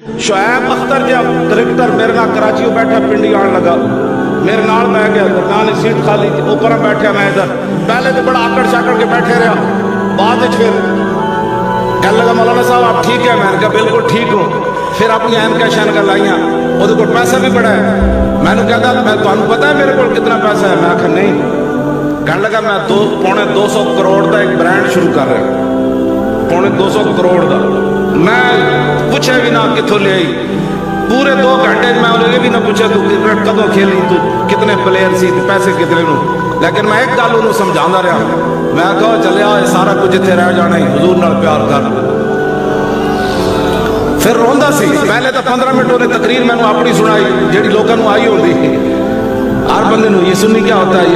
شعیب اختر جا کرکٹر میرے نال کراچی بیٹھا پنڈی آن لگا میرے نال بہ گیا درمیان سیٹ خالی تھی اوپر بیٹھا میں ادھر پہلے تو بڑا آکڑ شاکڑ کے بیٹھے رہا بعد پھر کہنے لگا مولانا صاحب آپ ٹھیک ہے میں نے کہا بالکل ٹھیک ہوں پھر اپنی اینکا شینکا لائیاں وہ کو پیسہ بھی بڑا ہے میں نے کہا میں تمہیں پتا ہے میرے کو کتنا پیسہ ہے میں کہا نہیں کہنے لگا میں 250 کروڑ کا ایک برانڈ شروع کر رہا ہوں 250 کروڑ کا میں پوچھے بھی نہ کتوں لے آئی پورے 2 گھنٹے میں انہیں یہ بھی نہ پوچھا تو کرکٹ کدوں کھیلی تو کتنے پلیئر سی پیسے کتنے نو لیکن میں ایک گل انہوں سمجھانا رہا میں کہا چلیا یہ سارا کچھ اتنے رہ جانا ہی حضور نال پیار کر پھر روندا سی پہلے تو 15 منٹ انہیں تقریر میں اپنی سنائی جیڑی لوگوں نے آئی ہوتی ہر بندے نو یہ سنی کیا ہوتا ہے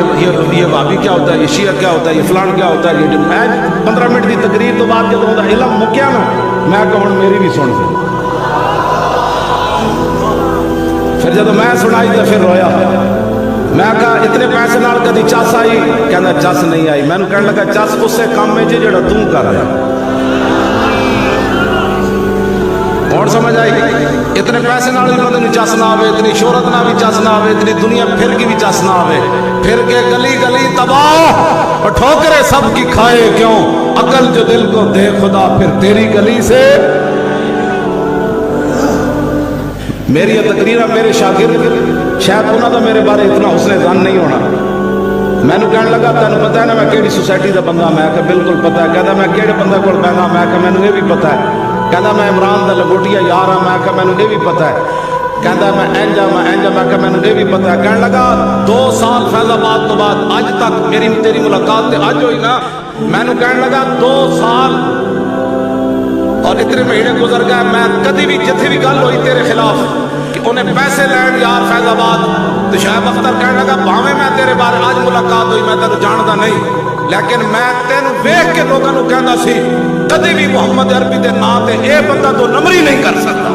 یہ بھابی کیا ہوتا ہے یہ شیعہ کیا ہوتا ہے یہ فلان کیا ہوتا ہے یہ میں 15 منٹ کی تقریر تو بعد جب علم مکیا نا میں کہا میری بھی سن پھر جب میں سنائی تو پھر رویا میں کہا اتنے پیسے نال کدی چس آئی کہنا چس نہیں آئی میں نے کہنے لگا چس اس سے کام میں جی جڑا تم کر رہا اور سمجھ آئی اتنے پیسے نال بھی بندے چس نہ آوے اتنی شہرت نہ بھی چس نہ آوے اتنی دنیا پھر کی بھی چس نہ آوے پھر کے گلی گلی تباہ اور ٹھوکرے سب کی کھائے کیوں عقل جو دل کو دے خدا پھر تیری گلی سے میری یہ تقریرہ میرے شاگرد شاید انہوں نے میرے بارے اتنا حسن ظن نہیں ہونا میں نے کہنے لگا تینوں پتا ہے نا میں کیڑی سوسائٹی کا بندہ میں کہ بالکل پتا ہے کہتا میں کہڑے بندے کو بہنا میں کہ مینوں یہ بھی پتا ہے کہتا میں عمران دا لنگوٹیا یار ہاں میں کہ مینوں یہ بھی پتا ہے کہتا میں اینجا میں کہ مینوں یہ بھی پتا ہے کہنے لگا 2 سال فیض آباد تو بعد اج تک میری تیری ملاقات تے اج ہوئی نا میں نے کہنے لگا 2 سال اور اتنے مہینے گزر گئے میں کدی بھی جتھے بھی گل ہوئی تیرے خلاف کہ انہیں پیسے لین یار فیض آباد تو شعیب اختر کہنے لگا بھاویں میں تیرے بارے آج ملاقات ہوئی میں تینوں جاندا نہیں لیکن میں تینوں ویکھ کے لوگوں کو کہندا سی کدی بھی محمد عربی دے نام تے اے بندہ تو نمری نہیں کر سکتا